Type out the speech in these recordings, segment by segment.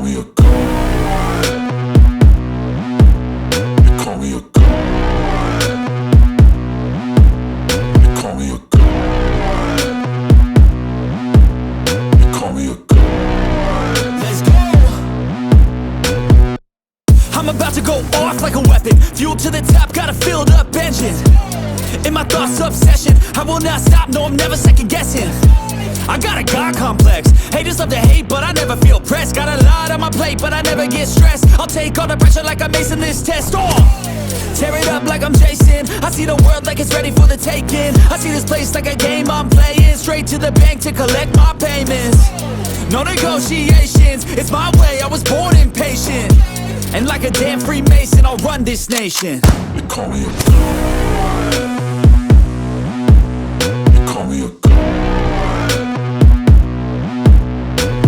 me a god. You call me a god. You call me a god. You call me a god. Let's go. I'm about to go off like a weapon. Fuel to the top, got a filled up engine. In my thoughts, obsession. I will not stop, no, I'm never second guessing. I got a God complex. Haters love to hate, but I never feel pressed. Got a lot on my plate, but I never get stressed. I'll take all the pressure like I'm acing this test. Tear it up like I'm Jason. I see the world like it's ready for the taking. I see this place like a game I'm playing. Straight to the bank to collect my payments. No negotiations, it's my way, I was born impatient. And like a damn Freemason, I'll run this nation. You call me a god. You call me a god.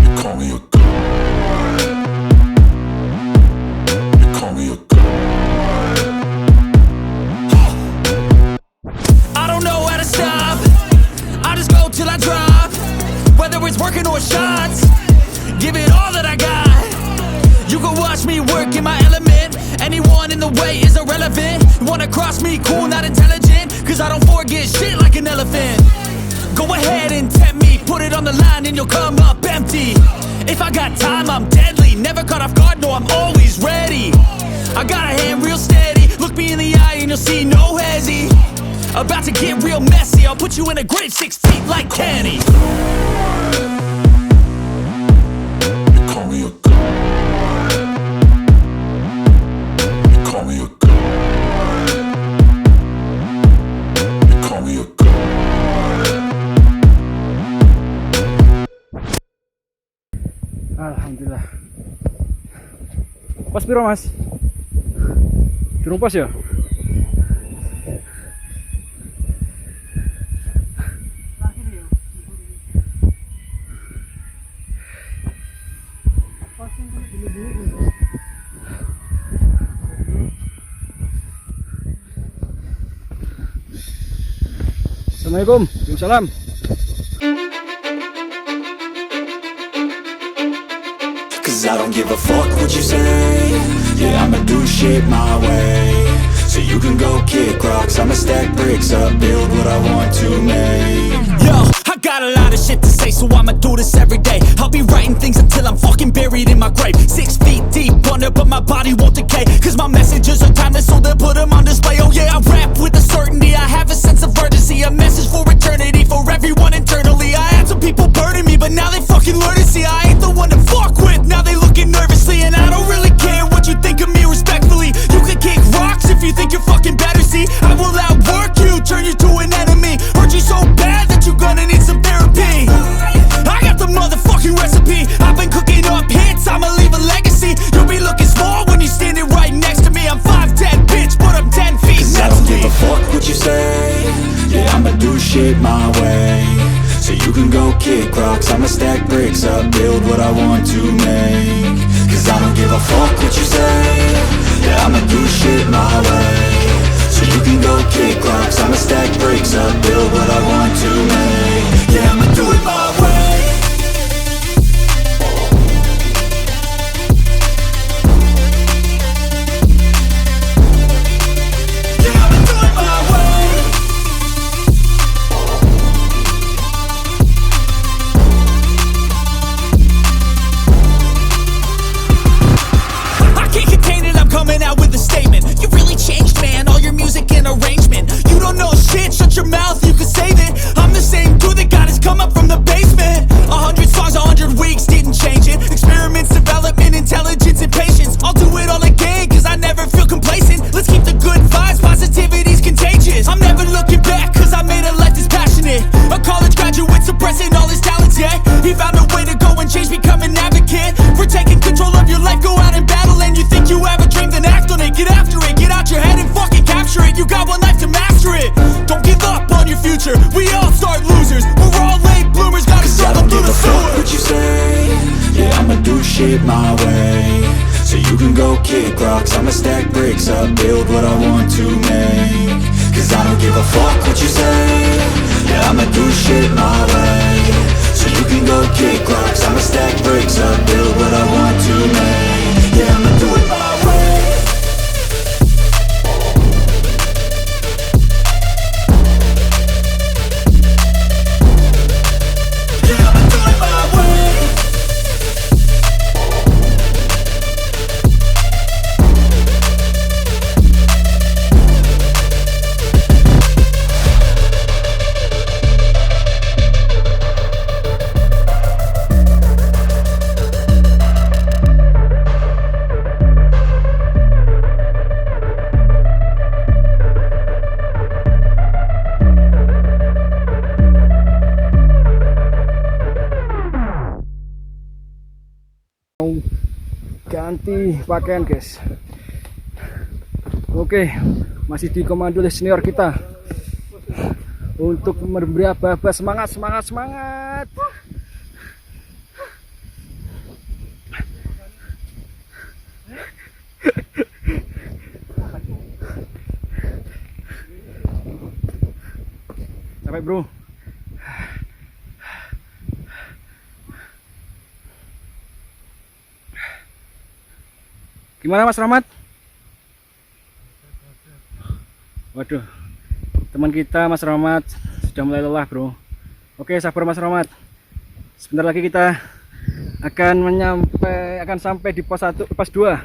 You call me a god. You call me a god. I don't know how to stop. I just go till I drop. Whether it's working or shots, give it all that I got. You can watch me work in my element. Anyone in the way is irrelevant. You wanna cross me, cool, not intelligent. Cause I don't forget shit like an elephant. Go ahead and tempt me, put it on the line and you'll come up empty. If I got time, I'm deadly. Never caught off guard, no, I'm always ready. I got a hand real steady. Look me in the eye and you'll see no hezzy. About to get real messy. I'll put you in a grave 6 feet like Kenny. You call me a god. You call me a god. You call me a god. Alhamdulillah. Pas piro, Mas? Durung pas ya? Assalamualaikum. Waalaikumsalam. Cause I don't give a fuck what you say. Yeah, I'ma do shit my way. So you can go kick rocks, I'ma stack bricks up, build what I want to make. Yo, I got a lot of shit to say, so I'ma do this every day. I'll be writing things until I'm fucking buried in my grave. 6 feet deep under, but my body won't decay. Cause my messages are timeless, so they'll put them on display. Oh yeah, I rap with a certainty, I have a sense of urgency. A message for eternity, for everyone internally. I had some people burning me, but now they fucking learn to see I ain't the one to fuck with. Now they looking nervously, and I don't really care what you think of me respectfully. You can kick rocks if you think you're fucking better, see. I will outwork you, turn you to an enemy. Hurt you so bad that you're gonna need some therapy. I got the motherfucking recipe. I've been cooking up hits, I'ma leave a legacy. You'll be looking small when you're standing right next to me. I'm 5'10", bitch, but I'm 10 feet. Cause I don't give a fuck what you say. Yeah, I'ma do shit my way. So you can go kick rocks, I'ma stack bricks up, build what I want to make. Cause I don't give a fuck what you say. Yeah, I'ma do shit my way. So you can go kick rocks, I'ma stack bricks up, build what I want to make. Yeah, I'ma do it my way. Yeah, I'ma do it my way. I can't contain it, I'm coming out with a statement. You really changed, man, all your music and arrangement. You don't know shit, shut your mouth, you can save it. I'm the same dude that got his come up from the basement. 100 songs, 100 weeks, didn't change it. Experiments, development, intelligence, and patience. I'll do it all again, cause I never feel complacent. Let's keep the good vibes, positivity's contagious. I'm never looking back, cause I made a life that's passionate. A college graduate suppressing all his talents, yeah. He found a way to go and change, become an advocate. For taking control of your life, go out and battle. And you think you have a dream, then act on it. Get after it, get out your head and fucking capture it. You got one life to master it. Don't give up on your future, we all start losers. We're all late bloomers, gotta struggle through the sewer. What you say, yeah, I'ma do shit my way. So you can go kick rocks, I'ma stack bricks up, build what I want to make. Cause I don't give a fuck what you say. Yeah, I'ma do shit my way. So you can go kick rocks, I'ma stack bricks up, build what I want to make. mau ganti pakaian guys. Oke, masih dikomando oleh senior kita untuk memberi aba-aba semangat. Sampai bro. Gimana Mas Rahmat? Waduh, teman kita Mas Rahmat sudah mulai lelah bro. Oke, sabar Mas Rahmat. Sebentar lagi kita akan sampai di pos 1, pos 2.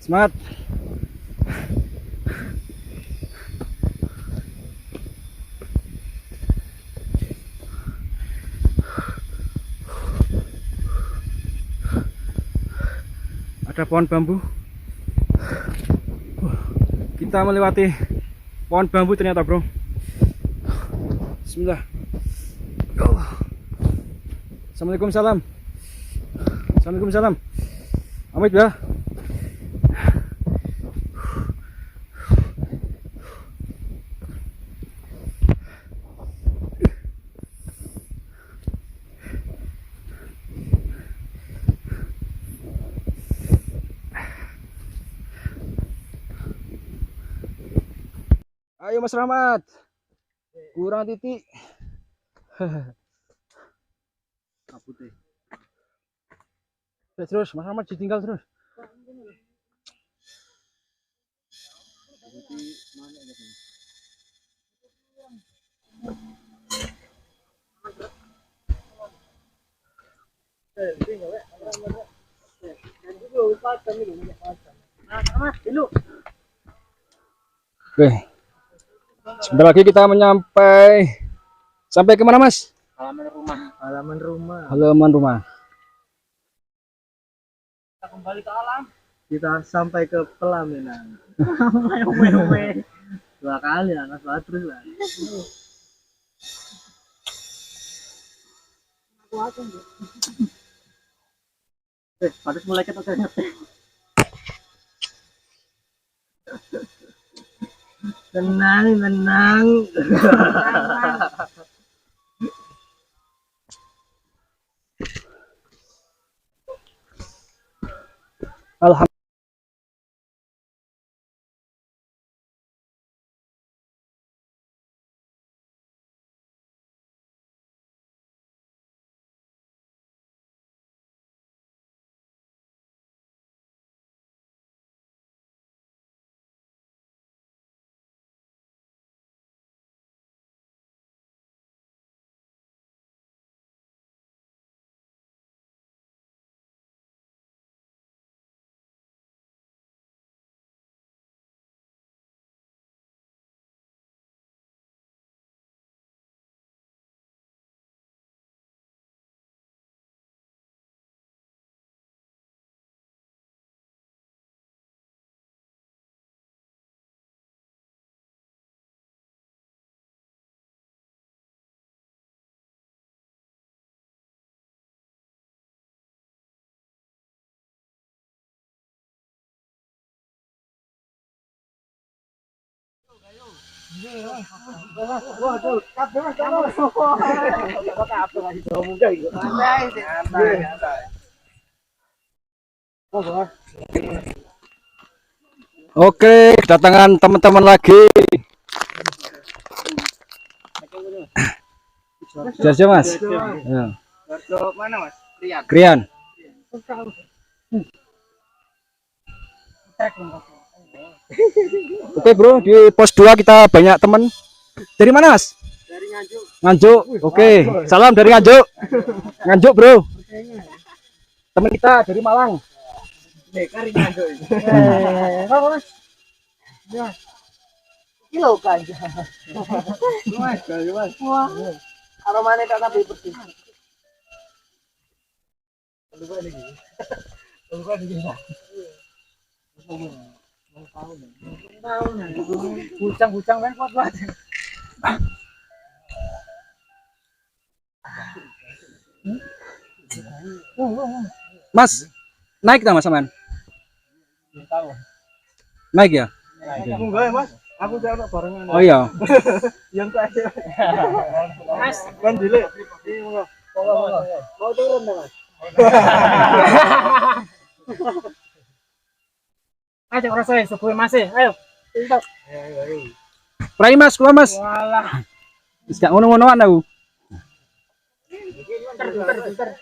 Semangat. Ada pohon bambu. Kita melewati pohon bambu ternyata bro. Bismillah. Assalamualaikum salam. Assalamualaikum salam. Amit ya. Ayo Mas Rahmat, kurang titik. Terus Mas Rahmat ditinggal terus. Oke. Sebentar lagi kita sampai kemana Mas? Halaman rumah. Halaman rumah. Kita kembali ke alam. Kita sampai ke pelaminan. Dua kali lah, mas terus lah. Harus mulai kita ngetek. Tenang. Alhamdulillah. Oke, kedatangan teman-teman lagi. Jasa Mas. Ya. Mana mas? Krian. Oke bro, di pos 2 kita banyak teman. Dari mana Mas? Dari Nganjuk. Nganjuk. Oke, salam dari Nganjuk. Nganjuk bro. Teman kita dari Malang. Dari Nganjuk. Mas. Ya. Kilo kan. Mas. Wah. Aromanya tak tapi bersih. Bucang main kuat banget. Mas, naik tak mas aman? Naik ya? Enggak ya, Mas. Aku udah barengan. Oh iya. Yang terakhir. Mas, kan dile. Mau turun dong, Mas. Ayo rasanya sebuah masih. Ayo. Pintar. Prai mas, keluar mas. Walah. Wis gak ngono-ngonoan aku. Pintar.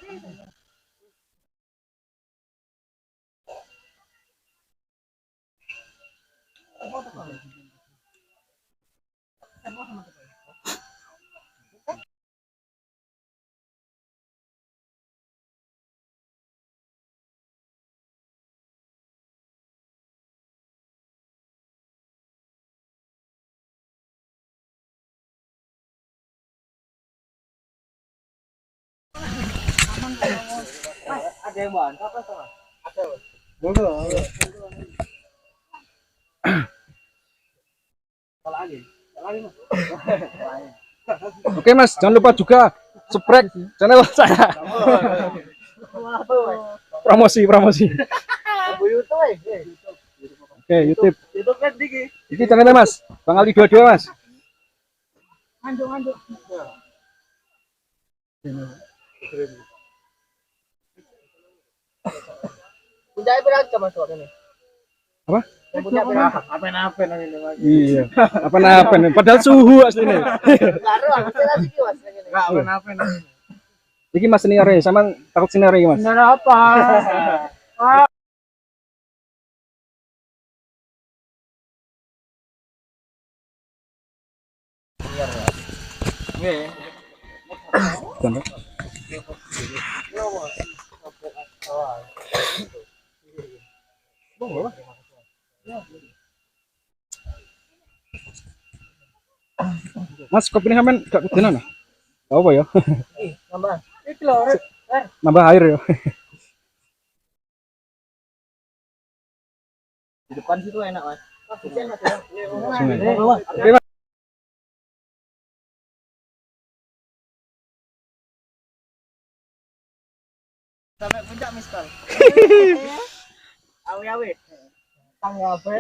Ada yang bahan apa sama? Ada. Lagi. Oke mas, jangan lupa juga subscribe channel saya. Promosi. YouTube. Oke, YouTube. YouTube kan diki. Ini channelnya mas, Bang Ali 22 mas. Anjuk. Puncak berapa Mas ini? Apa? Puncak berapa? Apa ini Mas? Iya. Apa-apa nih? Padahal suhu aslinya. Karo aku lagi iki Mas ngene. Enggak apa ini. Iki mas senior ya, sama takut senior ya mas. Benar apa? Jangan. Mas, kopi ini sampean gak kedenan ah? Gak apa ya? Nambah. Iki lho. Nambah air ya. Di depan situ enak Mas. Hujan Mas ya. Oke, Mas. Sampai puncak miskal. Awe. Tanggape.